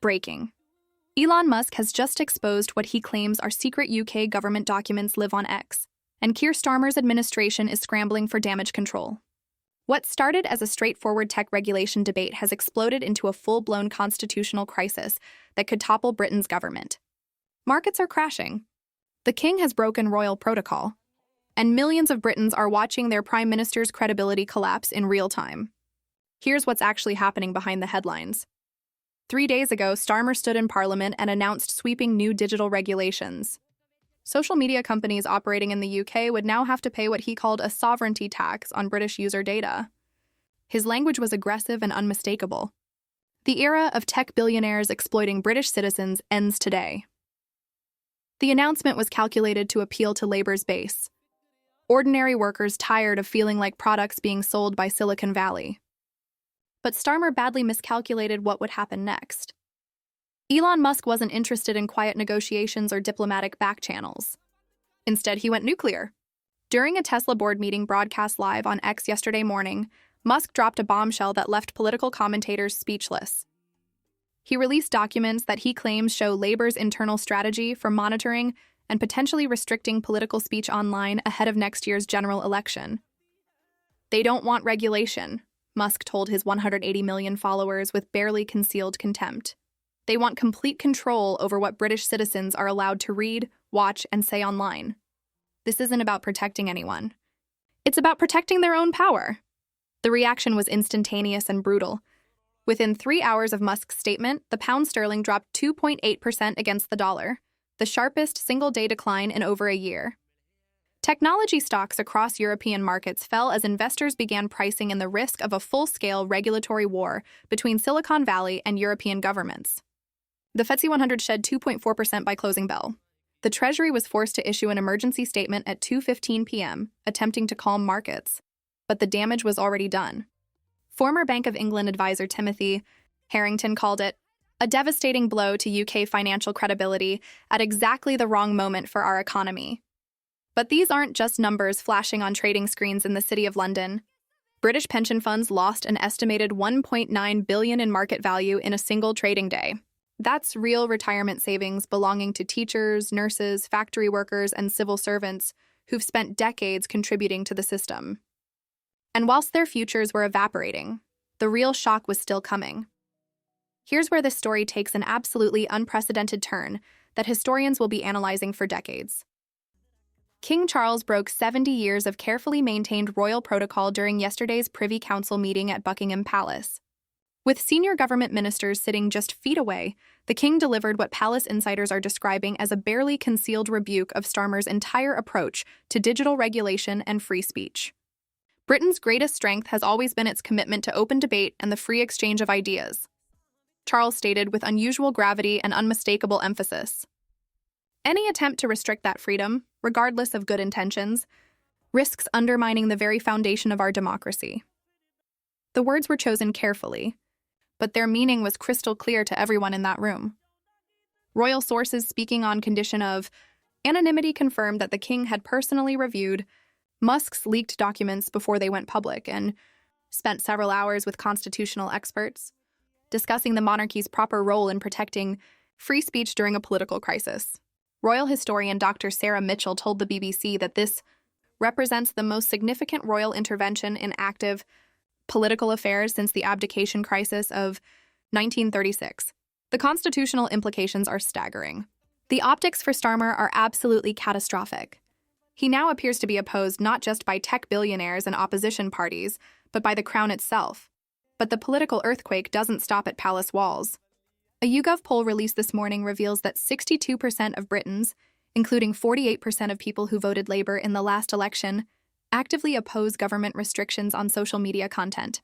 Breaking. Elon Musk has just exposed what he claims are secret UK government documents live on X, and Keir Starmer's administration is scrambling for damage control. What started as a straightforward tech regulation debate has exploded into a full-blown constitutional crisis that could topple Britain's government. Markets are crashing. The king has broken royal protocol, and millions of Britons are watching their prime minister's credibility collapse in real time. Here's what's actually happening behind the headlines. 3 days ago, Starmer stood in Parliament and announced sweeping new digital regulations. Social media companies operating in the UK would now have to pay what he called a sovereignty tax on British user data. His language was aggressive and unmistakable. The era of tech billionaires exploiting British citizens ends today. The announcement was calculated to appeal to Labour's base, ordinary workers tired of feeling like products being sold by Silicon Valley. But Starmer badly miscalculated what would happen next. Elon Musk wasn't interested in quiet negotiations or diplomatic back channels. Instead, he went nuclear. During a Tesla board meeting broadcast live on X yesterday morning, Musk dropped a bombshell that left political commentators speechless. He released documents that he claims show Labour's internal strategy for monitoring and potentially restricting political speech online ahead of next year's general election. They don't want regulation, Musk told his 180 million followers with barely concealed contempt. They want complete control over what British citizens are allowed to read, watch, and say online. This isn't about protecting anyone. It's about protecting their own power. The reaction was instantaneous and brutal. Within 3 hours of Musk's statement, the pound sterling dropped 2.8% against the dollar, the sharpest single-day decline in over a year. Technology stocks across European markets fell as investors began pricing in the risk of a full-scale regulatory war between Silicon Valley and European governments. The FTSE 100 shed 2.4% by closing bell. The Treasury was forced to issue an emergency statement at 2:15 p.m., attempting to calm markets. But the damage was already done. Former Bank of England advisor Timothy Harrington called it a devastating blow to UK financial credibility at exactly the wrong moment for our economy. But these aren't just numbers flashing on trading screens in the City of London. British pension funds lost an estimated $1.9 billion in market value in a single trading day. That's real retirement savings belonging to teachers, nurses, factory workers, and civil servants who've spent decades contributing to the system. And whilst their futures were evaporating, the real shock was still coming. Here's where this story takes an absolutely unprecedented turn that historians will be analyzing for decades. King Charles broke 70 years of carefully maintained royal protocol during yesterday's Privy Council meeting at Buckingham Palace. With senior government ministers sitting just feet away, the king delivered what palace insiders are describing as a barely concealed rebuke of Starmer's entire approach to digital regulation and free speech. Britain's greatest strength has always been its commitment to open debate and the free exchange of ideas, Charles stated with unusual gravity and unmistakable emphasis. Any attempt to restrict that freedom, regardless of good intentions, risks undermining the very foundation of our democracy. The words were chosen carefully, but their meaning was crystal clear to everyone in that room. Royal sources speaking on condition of anonymity confirmed that the king had personally reviewed Musk's leaked documents before they went public and spent several hours with constitutional experts, discussing the monarchy's proper role in protecting free speech during a political crisis. Royal historian Dr. Sarah Mitchell told the BBC that this represents the most significant royal intervention in active political affairs since the abdication crisis of 1936. The constitutional implications are staggering. The optics for Starmer are absolutely catastrophic. He now appears to be opposed not just by tech billionaires and opposition parties, but by the crown itself. But the political earthquake doesn't stop at palace walls. A YouGov poll released this morning reveals that 62% of Britons, including 48% of people who voted Labour in the last election, actively oppose government restrictions on social media content.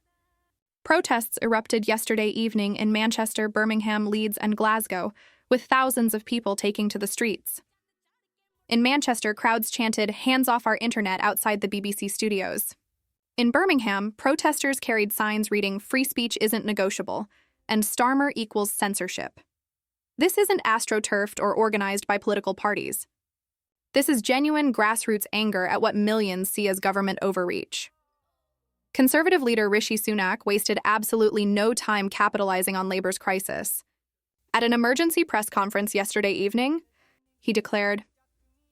Protests erupted yesterday evening in Manchester, Birmingham, Leeds, and Glasgow, with thousands of people taking to the streets. In Manchester, crowds chanted, "Hands off our internet," outside the BBC studios. In Birmingham, protesters carried signs reading, "Free speech isn't negotiable," and "Starmer equals censorship." This isn't astroturfed or organized by political parties. This is genuine grassroots anger at what millions see as government overreach. Conservative leader Rishi Sunak wasted absolutely no time capitalizing on Labour's crisis. At an emergency press conference yesterday evening, he declared,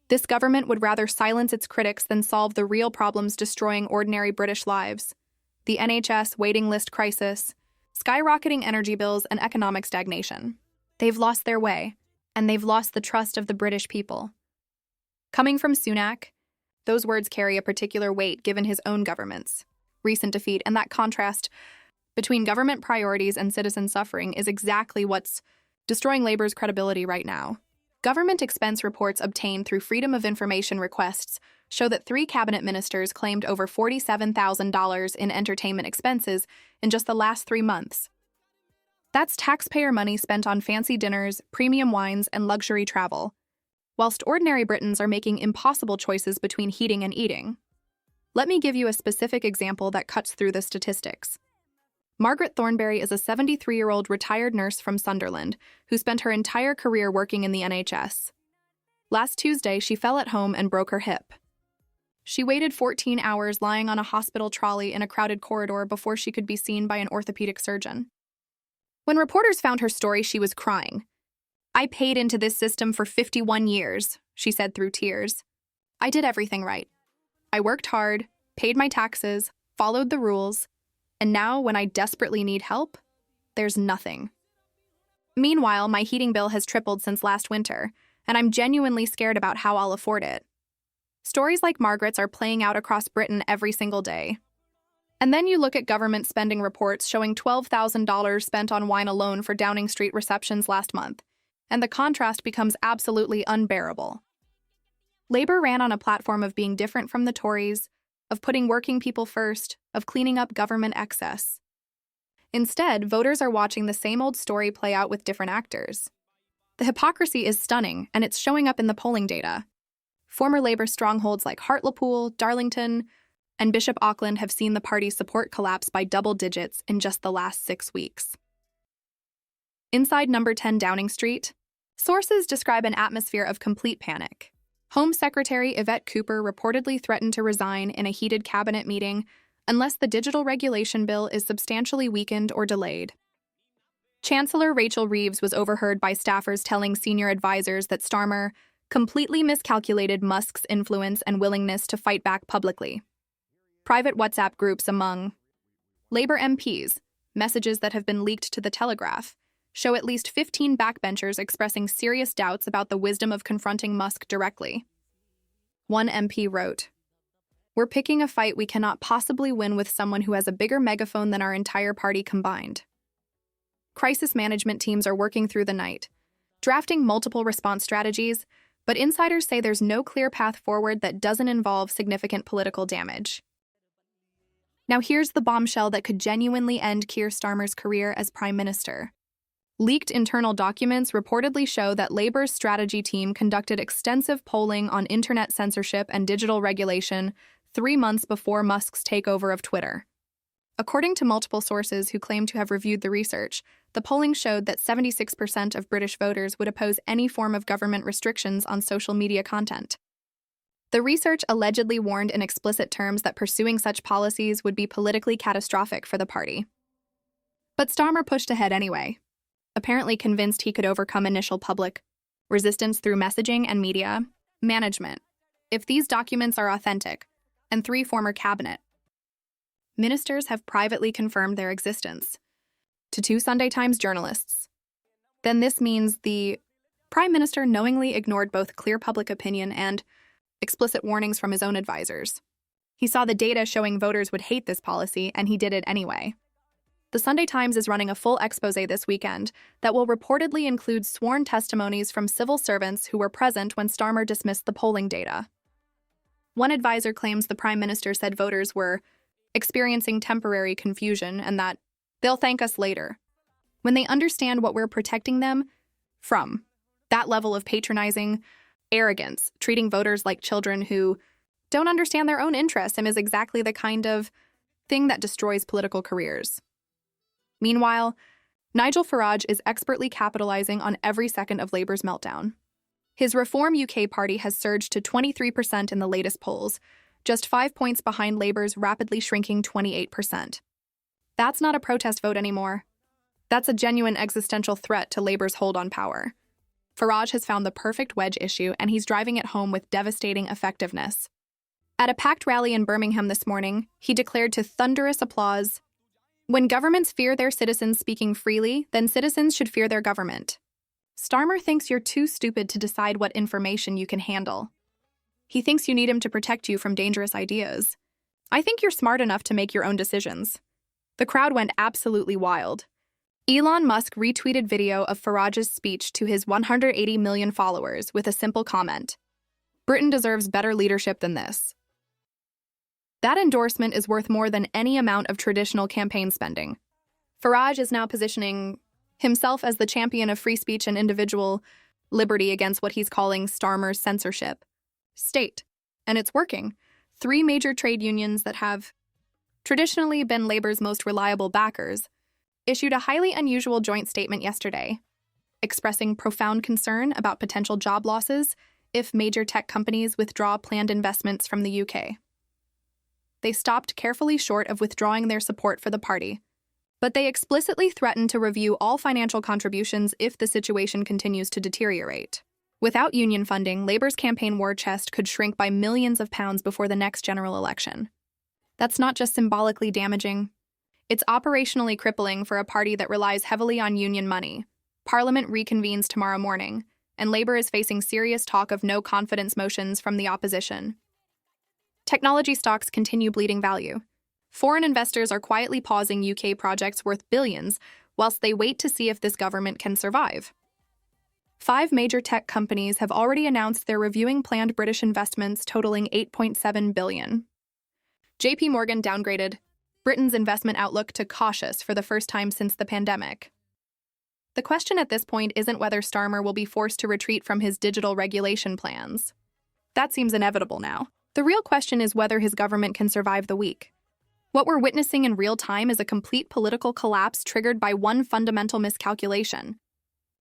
"This government would rather silence its critics than solve the real problems destroying ordinary British lives: the NHS waiting list crisis, skyrocketing energy bills, and economic stagnation. They've lost their way, and they've lost the trust of the British people." Coming from Sunak, those words carry a particular weight given his own government's recent defeat, and that contrast between government priorities and citizen suffering is exactly what's destroying Labour's credibility right now. Government expense reports obtained through Freedom of Information requests show that 3 cabinet ministers claimed over $47,000 in entertainment expenses in just the last 3 months. That's taxpayer money spent on fancy dinners, premium wines, and luxury travel, whilst ordinary Britons are making impossible choices between heating and eating. Let me give you a specific example that cuts through the statistics. Margaret Thornberry is a 73-year-old retired nurse from Sunderland who spent her entire career working in the NHS. Last Tuesday, she fell at home and broke her hip. She waited 14 hours lying on a hospital trolley in a crowded corridor before she could be seen by an orthopedic surgeon. When reporters found her story, she was crying. "I paid into this system for 51 years, she said through tears. "I did everything right. I worked hard, paid my taxes, followed the rules, and now when I desperately need help, there's nothing. Meanwhile, my heating bill has tripled since last winter, and I'm genuinely scared about how I'll afford it." Stories like Margaret's are playing out across Britain every single day. And then you look at government spending reports showing $12,000 spent on wine alone for Downing Street receptions last month, and the contrast becomes absolutely unbearable. Labour ran on a platform of being different from the Tories, of putting working people first, of cleaning up government excess. Instead, voters are watching the same old story play out with different actors. The hypocrisy is stunning, and it's showing up in the polling data. Former Labour strongholds like Hartlepool, Darlington, and Bishop Auckland have seen the party's support collapse by double digits in just the last 6 weeks. Inside number 10 Downing Street, sources describe an atmosphere of complete panic. Home Secretary Yvette Cooper reportedly threatened to resign in a heated cabinet meeting unless the digital regulation bill is substantially weakened or delayed. Chancellor Rachel Reeves was overheard by staffers telling senior advisors that Starmer completely miscalculated Musk's influence and willingness to fight back publicly. Private WhatsApp groups among Labour MPs, messages that have been leaked to The Telegraph, show at least 15 backbenchers expressing serious doubts about the wisdom of confronting Musk directly. One MP wrote, "We're picking a fight we cannot possibly win with someone who has a bigger megaphone than our entire party combined." Crisis management teams are working through the night, drafting multiple response strategies, but insiders say there's no clear path forward that doesn't involve significant political damage. Now here's the bombshell that could genuinely end Keir Starmer's career as Prime Minister. Leaked internal documents reportedly show that Labour's strategy team conducted extensive polling on internet censorship and digital regulation 3 months before Musk's takeover of Twitter. According to multiple sources who claim to have reviewed the research, the polling showed that 76% of British voters would oppose any form of government restrictions on social media content. The research allegedly warned in explicit terms that pursuing such policies would be politically catastrophic for the party. But Starmer pushed ahead anyway, apparently convinced he could overcome initial public resistance through messaging and media management. If these documents are authentic, and 3 former cabinet ministers have privately confirmed their existence to 2 Sunday Times journalists, then this means the Prime Minister knowingly ignored both clear public opinion and explicit warnings from his own advisors. He saw the data showing voters would hate this policy, and he did it anyway. The Sunday Times is running a full exposé this weekend that will reportedly include sworn testimonies from civil servants who were present when Starmer dismissed the polling data. One advisor claims the Prime Minister said voters were experiencing temporary confusion and that they'll thank us later when they understand what we're protecting them from. That level of patronizing arrogance, treating voters like children who don't understand their own interests, and is exactly the kind of thing that destroys political careers. Meanwhile, Nigel Farage is expertly capitalizing on every second of Labour's meltdown. His Reform UK party has surged to 23% in the latest polls, just 5 points behind Labour's rapidly shrinking 28%. That's not a protest vote anymore. That's a genuine existential threat to Labour's hold on power. Farage has found the perfect wedge issue, and he's driving it home with devastating effectiveness. At a packed rally in Birmingham this morning, he declared to thunderous applause, "When governments fear their citizens speaking freely, then citizens should fear their government." Starmer thinks you're too stupid to decide what information you can handle. He thinks you need him to protect you from dangerous ideas. I think you're smart enough to make your own decisions. The crowd went absolutely wild. Elon Musk retweeted video of Farage's speech to his 180 million followers with a simple comment, "Britain deserves better leadership than this." That endorsement is worth more than any amount of traditional campaign spending. Farage is now positioning himself as the champion of free speech and individual liberty against what he's calling Starmer's censorship state. And it's working. 3 major trade unions that have traditionally been Labour's most reliable backers issued a highly unusual joint statement yesterday, expressing profound concern about potential job losses if major tech companies withdraw planned investments from the UK. They stopped carefully short of withdrawing their support for the party, but they explicitly threatened to review all financial contributions if the situation continues to deteriorate. Without union funding, Labour's campaign war chest could shrink by millions of pounds before the next general election. That's not just symbolically damaging. It's operationally crippling for a party that relies heavily on union money. Parliament reconvenes tomorrow morning, and Labour is facing serious talk of no-confidence motions from the opposition. Technology stocks continue bleeding value. Foreign investors are quietly pausing UK projects worth billions whilst they wait to see if this government can survive. 5 major tech companies have already announced they're reviewing planned British investments totaling $8.7 billion. JP Morgan downgraded Britain's investment outlook to cautious for the first time since the pandemic. The question at this point isn't whether Starmer will be forced to retreat from his digital regulation plans. That seems inevitable now. The real question is whether his government can survive the week. What we're witnessing in real time is a complete political collapse triggered by one fundamental miscalculation: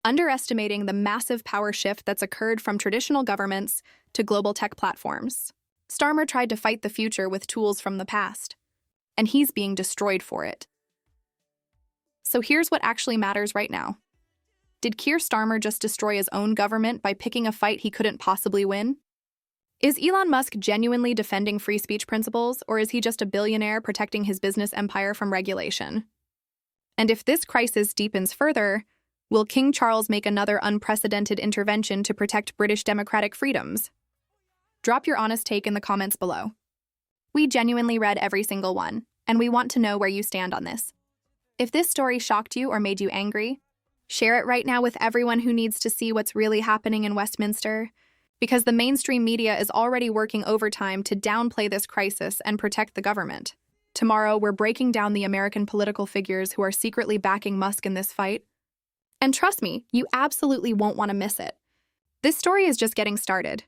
underestimating the massive power shift that's occurred from traditional governments to global tech platforms. Starmer tried to fight the future with tools from the past, and he's being destroyed for it. So here's what actually matters right now. Did Keir Starmer just destroy his own government by picking a fight he couldn't possibly win? Is Elon Musk genuinely defending free speech principles, or is he just a billionaire protecting his business empire from regulation? And if this crisis deepens further, will King Charles make another unprecedented intervention to protect British democratic freedoms? Drop your honest take in the comments below. We genuinely read every single one, and we want to know where you stand on this. If this story shocked you or made you angry, share it right now with everyone who needs to see what's really happening in Westminster, because the mainstream media is already working overtime to downplay this crisis and protect the government. Tomorrow, we're breaking down the American political figures who are secretly backing Musk in this fight. And trust me, you absolutely won't want to miss it. This story is just getting started.